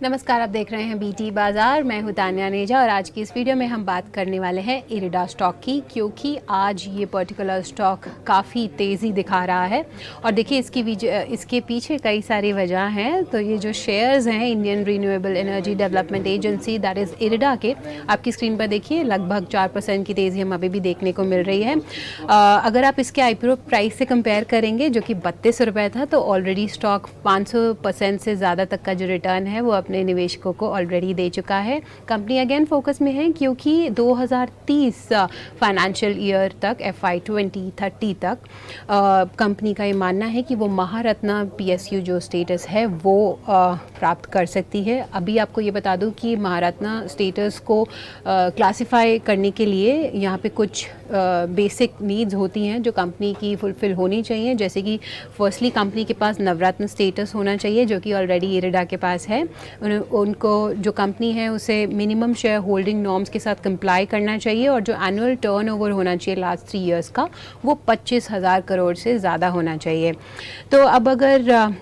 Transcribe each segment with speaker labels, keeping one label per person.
Speaker 1: नमस्कार, आप देख रहे हैं बीटी बाज़ार। मैं हूं तान्या नेजा और आज की इस वीडियो में हम बात करने वाले हैं इरिडा स्टॉक की, क्योंकि आज ये पर्टिकुलर स्टॉक काफ़ी तेज़ी दिखा रहा है। और देखिए इसके पीछे कई सारी वजह हैं। तो ये जो शेयर्स हैं Indian renewable energy development agency that is IREDA के, आपकी स्क्रीन पर देखिए लगभग 4% की तेज़ी हम अभी भी देखने को मिल रही है। अगर आप इसके आईपीओ प्राइस से कंपेयर करेंगे जो कि 32 रुपये था, तो ऑलरेडी स्टॉक 500% से ज़्यादा तक का जो रिटर्न है वो अपने निवेशकों को ऑलरेडी दे चुका है। कंपनी अगेन फोकस में है क्योंकि 2030 फाइनेंशियल ईयर तक FY 2030 तक कंपनी का ये मानना है कि वो महारत्ना PSU जो स्टेटस है वो प्राप्त कर सकती है। अभी आपको ये बता दूं कि महारत्ना स्टेटस को क्लासिफाई करने के लिए यहाँ पे कुछ बेसिक नीड्स होती हैं जो कंपनी की फुलफ़िल होनी चाहिए, जैसे कि फर्स्टली कंपनी के पास नवरत्न स्टेटस होना चाहिए जो कि ऑलरेडी इरिडा के पास है। उनको जो कंपनी है उसे मिनिमम शेयर होल्डिंग नॉर्म्स के साथ कंप्लाई करना चाहिए और जो एनुअल टर्नओवर होना चाहिए लास्ट 3 इयर्स का वो 25,000 करोड़ से ज़्यादा होना चाहिए। तो अब अगर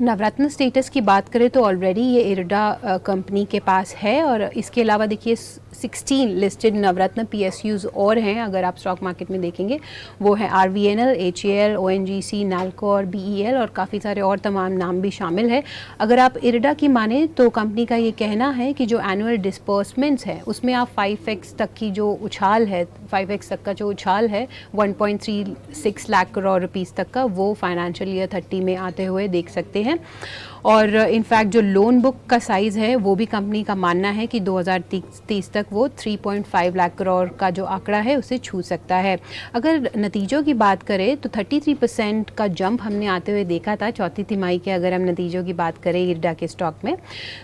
Speaker 1: नवरत्न स्टेटस की बात करें तो ऑलरेडी ये इरिडा कंपनी के पास है। और इसके अलावा देखिए 16 लिस्टेड नवरत्न PSUs और हैं। अगर आप स्टॉक मार्केट में देखेंगे वो है RVNL, HAL, ONGC, NALCO और BEL और काफ़ी सारे और तमाम नाम भी शामिल है। अगर आप इरिडा की माने तो कंपनी का ये कहना है कि जो एनुअल डिस्पर्समेंट्स है उसमें आप 5x तक की जो उछाल है, 5x तक का जो उछाल है 1.36 लाख करोड़ रुपीस तक का, वो फाइनेंशियल ईयर 30 में आते हुए देख सकते हैं। और इनफैक्ट जो लोन बुक का साइज़ है वो भी कंपनी का मानना है कि 2030 तक वो 3.5 लाख करोड़ का जो आंकड़ा है उसे छू सकता है। अगर नतीजों की बात करें तो 33% का जंप हमने आते हुए देखा था चौथी तिमाही के। अगर हम नतीजों की बात करें इरिडा के स्टॉक में,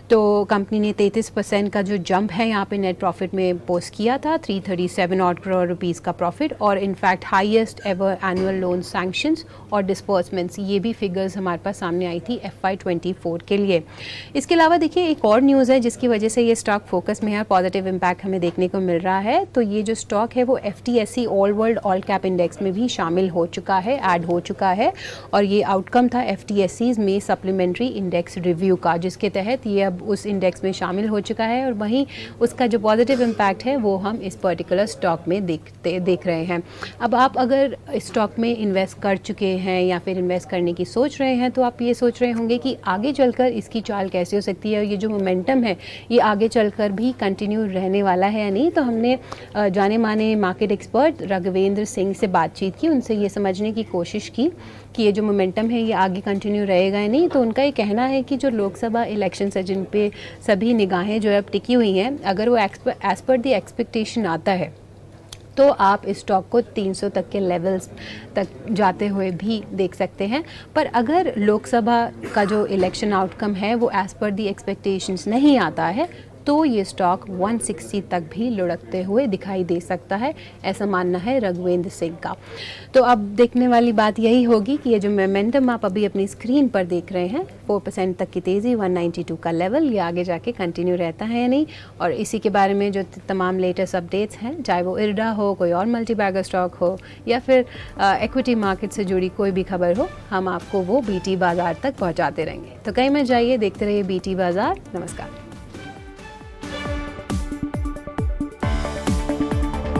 Speaker 1: तो कंपनी ने 33% का जो जंप है यहाँ पे नेट प्रॉफिट में पोस्ट किया था, 337 odd करोड़ रुपीज़ का प्रॉफिट। और in fact highest ever annual loan sanctions और डिस्पर्समेंट्स, ये भी फिगर्स हमारे पास सामने आई थी FY 24 के लिए। इसके अलावा देखिए एक और न्यूज़ है जिसकी वजह से ये स्टॉक फोकस में है, पॉजिटिव इम्पैक्ट हमें देखने को मिल रहा है। तो ये जो स्टॉक है वो FTSE all world all cap index में भी शामिल हो चुका है, ऐड हो चुका है। और ये आउटकम था FTSE में सप्लीमेंट्री इंडेक्स रिव्यू का, जिसके तहत ये अब उस इंडेक्स में शामिल हो चुका है। और वहीं उसका जो पॉजिटिव इम्पैक्ट है वो हम इस पर्टिकुलर स्टॉक में देख रहे हैं। अब आप अगर स्टॉक में इन्वेस्ट कर चुके हैं या फिर इन्वेस्ट करने की सोच रहे हैं तो आप ये सोच रहे होंगे कि आगे चलकर इसकी चाल कैसे हो सकती है और ये जो मोमेंटम है ये आगे चलकर भी कंटिन्यू रहने वाला है या नहीं। तो हमने जाने माने मार्केट एक्सपर्ट राघवेंद्र सिंह से बातचीत की, उनसे ये समझने की कोशिश की कि ये जो मोमेंटम है ये आगे कंटिन्यू रहेगा या नहीं। तो उनका ये कहना है कि जो लोकसभा इलेक्शन है जिन पे सभी निगाहें जो है अब टिकी हुई हैं, अगर वो एज़ पर दी एक्सपेक्टेशन आता है तो आप इस स्टॉक को 300 तक के लेवल्स तक जाते हुए भी देख सकते हैं। पर अगर लोकसभा का जो इलेक्शन आउटकम है वो एज़ पर दी एक्सपेक्टेशंस नहीं आता है तो ये स्टॉक 160 तक भी लुढ़कते हुए दिखाई दे सकता है, ऐसा मानना है रघुवेंद्र सिंह का। तो अब देखने वाली बात यही होगी कि ये जो मोमेंटम आप अभी अपनी स्क्रीन पर देख रहे हैं 4% तक की तेज़ी, 192 का लेवल, ये आगे जाके कंटिन्यू रहता है या नहीं। और इसी के बारे में जो तमाम लेटेस्ट अपडेट्स हैं, चाहे वो इरिडा हो, कोई और मल्टी बैगर स्टॉक हो या फिर इक्विटी मार्केट से जुड़ी कोई भी खबर हो, हम आपको वो बीटी बाज़ार तक पहुँचाते रहेंगे। तो कहीं मत जाइए, देखते रहिए बीटी बाज़ार। नमस्कार।